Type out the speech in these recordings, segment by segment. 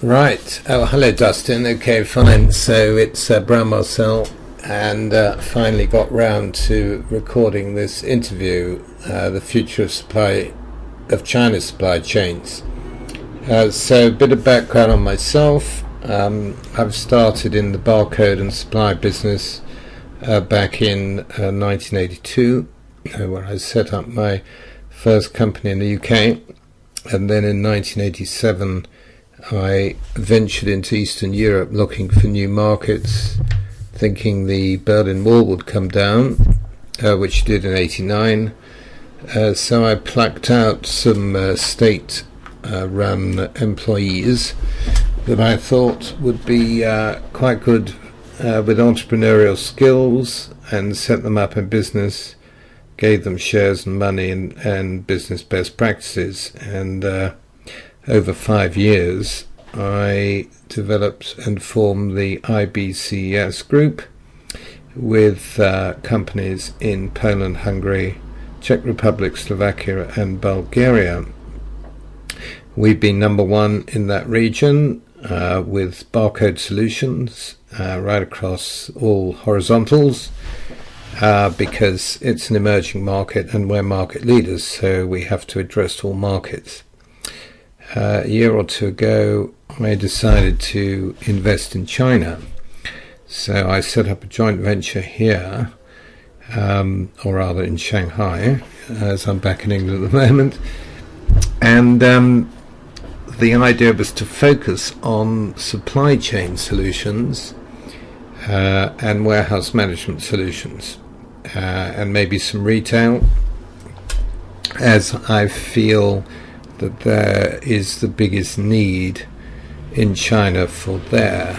Right. Oh, hello, Dustin. Okay, fine. So it's Brown Marcel, and finally got round to recording this interview, the future of China's supply chains. So a bit of background on myself. I've started in the barcode and supply business back in 1982, where I set up my first company in the UK, and then in 1987 I ventured into Eastern Europe looking for new markets, thinking the Berlin Wall would come down, which it did in '89. So I plucked out some state-run employees that I thought would be quite good with entrepreneurial skills, and set them up in business, gave them shares and money and business best practices. And over 5 years, I developed and formed the IBCS group with companies in Poland, Hungary, Czech Republic, Slovakia and Bulgaria. We've been number one in that region with barcode solutions right across all horizontals, because it's an emerging market and we're market leaders, so we have to address all markets. A year or two ago, I decided to invest in China. So I set up a joint venture here, or rather in Shanghai, as I'm back in England at the moment. And the idea was to focus on supply chain solutions and warehouse management solutions, and maybe some retail, as I feel that there is the biggest need in China for there.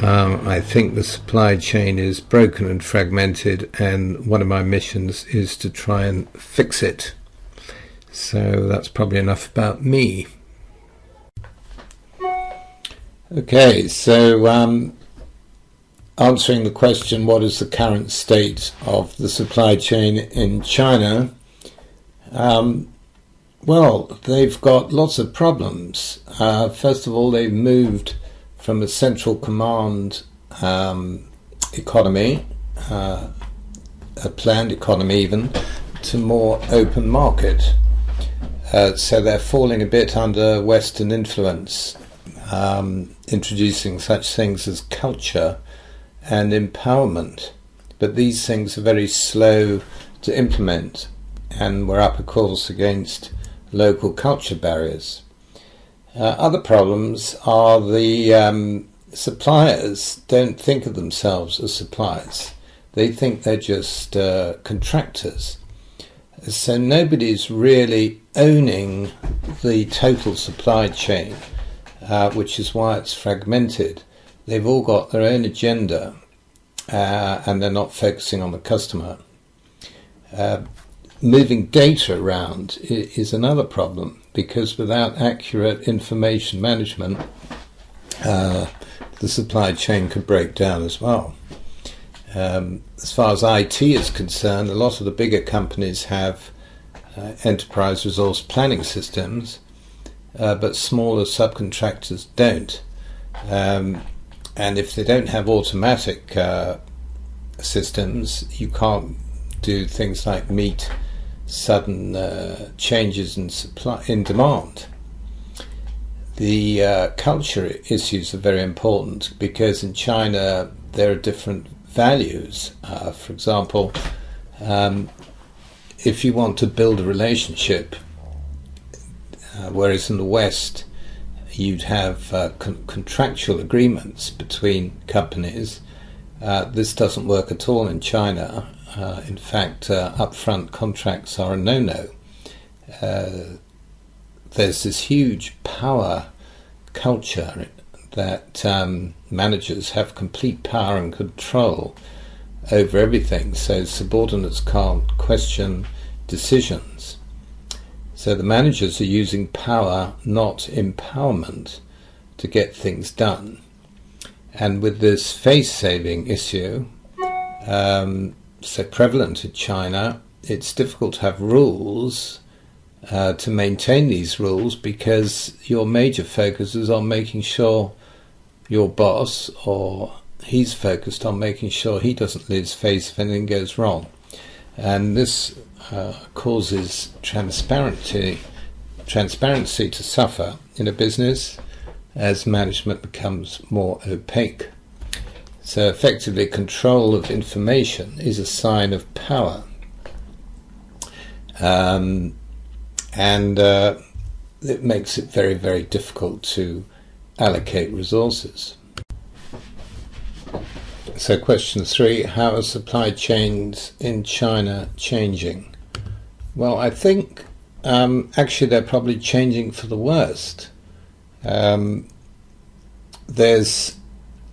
I think the supply chain is broken and fragmented, and one of my missions is to try and fix it. So that's probably enough about me. Okay, so answering the question, what is the current state of the supply chain in China? Well, they've got lots of problems. First of all, they've moved from a central command economy, a planned economy even, to more open market. So they're falling a bit under Western influence, introducing such things as culture and empowerment. But these things are very slow to implement, and we're up, of course, against local culture barriers. Other problems are the suppliers don't think of themselves as suppliers. They think they're just contractors. So nobody's really owning the total supply chain, which is why it's fragmented. They've all got their own agenda, and they're not focusing on the customer. Moving data around is another problem, because without accurate information management, the supply chain could break down as well. As far as IT is concerned, a lot of the bigger companies have enterprise resource planning systems, but smaller subcontractors don't. And if they don't have automatic systems, you can't do things like meet sudden changes in demand. The culture issues are very important, because in China there are different values. For example, if you want to build a relationship, whereas in the West you'd have contractual agreements between companies, this doesn't work at all in China. In fact, upfront contracts are a no-no. There's this huge power culture that managers have complete power and control over everything, so subordinates can't question decisions. So the managers are using power, not empowerment, to get things done. And with this face-saving issue so prevalent in China, it's difficult to have rules to maintain these rules, because your major focus is on making sure your boss, or he's focused on making sure he doesn't lose face if anything goes wrong. And this causes transparency to suffer in a business as management becomes more opaque. So effectively, control of information is a sign of power. And it makes it very, very difficult to allocate resources. So question 3, how are supply chains in China changing? Well, I think actually they're probably changing for the worst. There's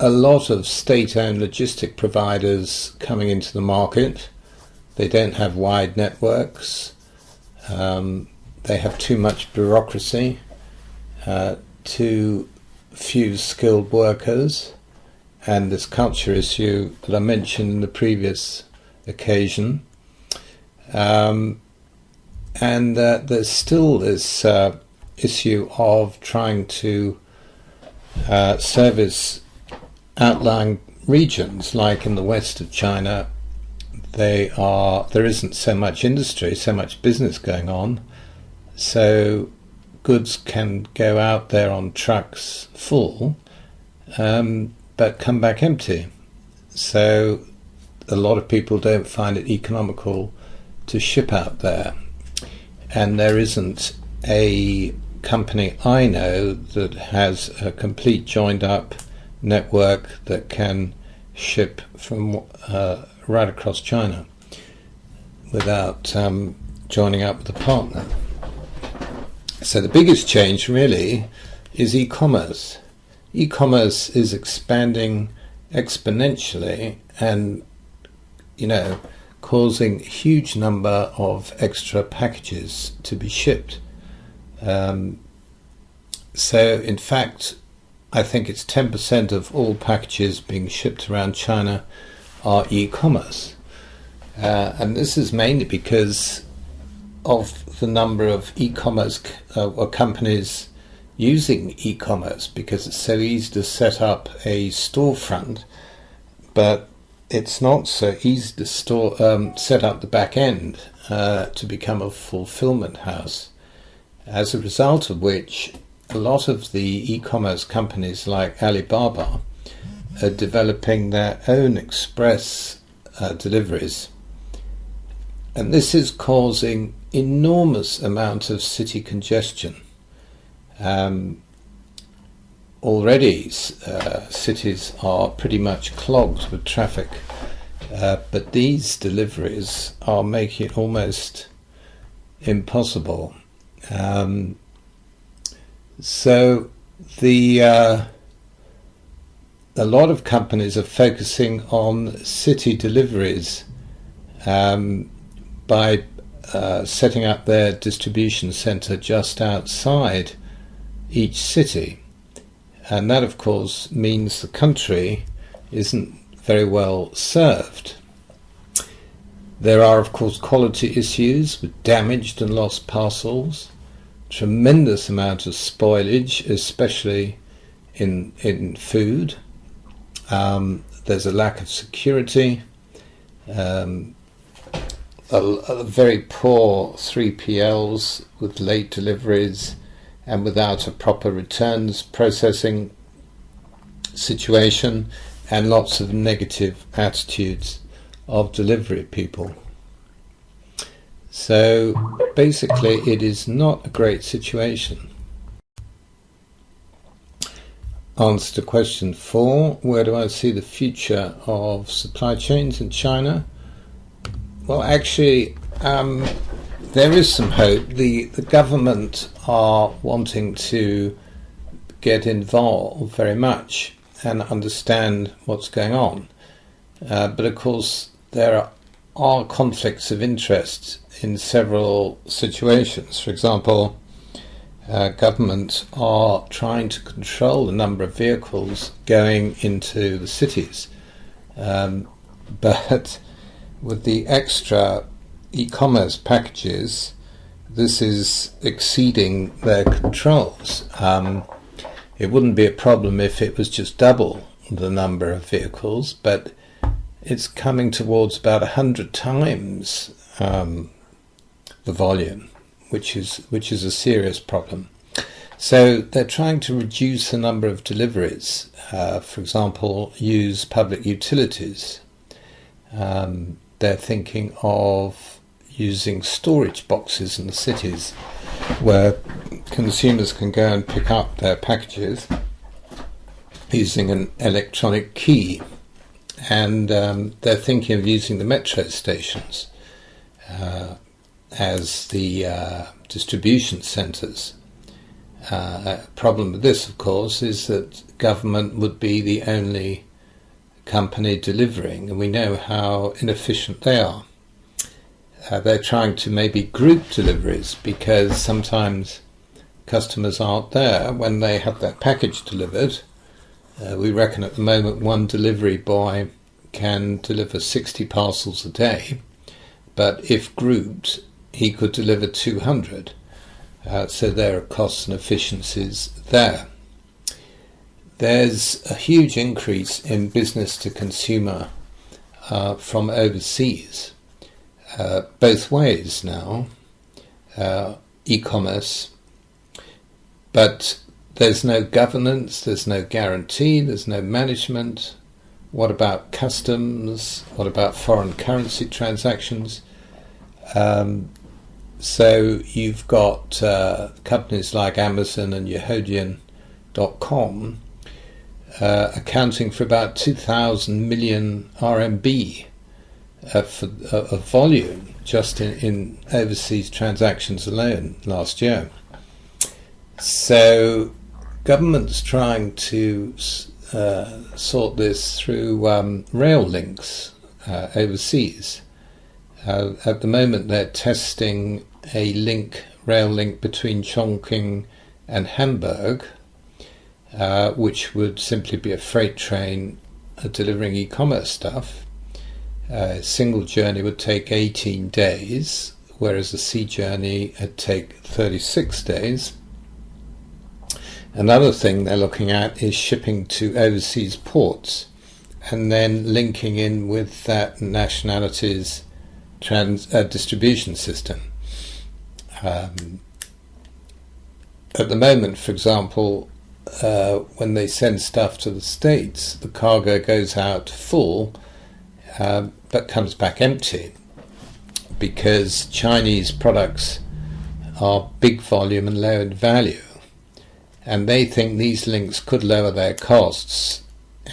a lot of state-owned logistic providers coming into the market. They don't have wide networks. They have too much bureaucracy, too few skilled workers, and this culture issue that I mentioned in the previous occasion. And there's still this issue of trying to service outlying regions, like in the west of China. There isn't so much industry, so much business going on, so goods can go out there on trucks full, but come back empty. So a lot of people don't find it economical to ship out there, and there isn't a company I know that has a complete joined up network that can ship from right across China without joining up with a partner. So the biggest change really is e-commerce. E-commerce is expanding exponentially and, causing a huge number of extra packages to be shipped. So in fact, I think it's 10% of all packages being shipped around China are e-commerce. And this is mainly because of the number of e-commerce or companies using e-commerce, because it's so easy to set up a storefront, but it's not so easy to set up the back end to become a fulfillment house. As a result of which, a lot of the e-commerce companies like Alibaba are developing their own express deliveries, and this is causing enormous amount of city congestion. Already cities are pretty much clogged with traffic, but these deliveries are making it almost impossible. So a lot of companies are focusing on city deliveries by setting up their distribution center just outside each city, and that of course means the country isn't very well served. There are of course quality issues with damaged and lost parcels, tremendous amount of spoilage, especially in food. There's a lack of security, a very poor 3PLs with late deliveries and without a proper returns processing situation, and lots of negative attitudes of delivery people. So basically it is not a great situation. Answer to question 4, where do I see the future of supply chains in China? Well, actually, there is some hope. The government are wanting to get involved very much and understand what's going on. But of course, there are conflicts of interest in several situations. For example, government are trying to control the number of vehicles going into the cities. But with the extra e-commerce packages, this is exceeding their controls. It wouldn't be a problem if it was just double the number of vehicles, but it's coming towards about 100 times the volume, which is a serious problem. So they're trying to reduce the number of deliveries. For example, use public utilities. They're thinking of using storage boxes in the cities where consumers can go and pick up their packages using an electronic key. And they're thinking of using the metro stations as the distribution centres. Problem with this, of course, is that government would be the only company delivering, and we know how inefficient they are. They're trying to maybe group deliveries, because sometimes customers aren't there when they have their package delivered. We reckon at the moment one delivery boy can deliver 60 parcels a day, but if grouped he could deliver 200. So there are costs and efficiencies there. There's a huge increase in business to consumer from overseas, both ways now, e-commerce, but there's no governance, there's no guarantee, there's no management. What about customs? What about foreign currency transactions? So you've got companies like Amazon and Yehodian.com accounting for about 2,000 million RMB of volume just in overseas transactions alone last year. So government's trying to sort this through rail links overseas. At the moment they're testing a rail link between Chongqing and Hamburg, which would simply be a freight train delivering e-commerce stuff. A single journey would take 18 days, whereas a sea journey would take 36 days. Another thing they're looking at is shipping to overseas ports and then linking in with that nationality's distribution system. At the moment, for example, when they send stuff to the States, the cargo goes out full but comes back empty, because Chinese products are big volume and low in value, and they think these links could lower their costs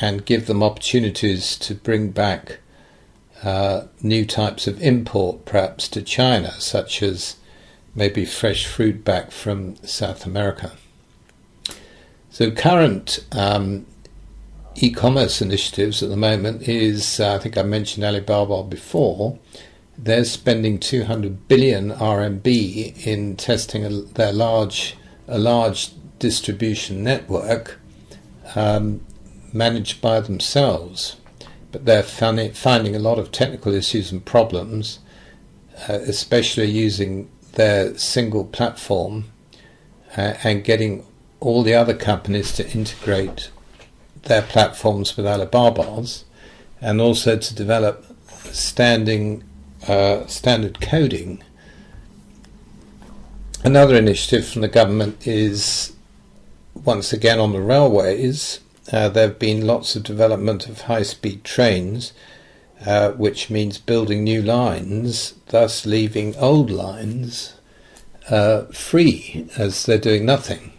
and give them opportunities to bring back new types of import perhaps to China, such as maybe fresh fruit back from South America. So current e-commerce initiatives at the moment is, I think I mentioned Alibaba before, they're spending 200 billion RMB in testing a large distribution network managed by themselves. But they're finding a lot of technical issues and problems, especially using their single platform and getting all the other companies to integrate their platforms with Alibaba's, and also to develop standard coding. Another initiative from the government is, once again, on the railways. There have been lots of development of high-speed trains, which means building new lines, thus leaving old lines free, as they're doing nothing.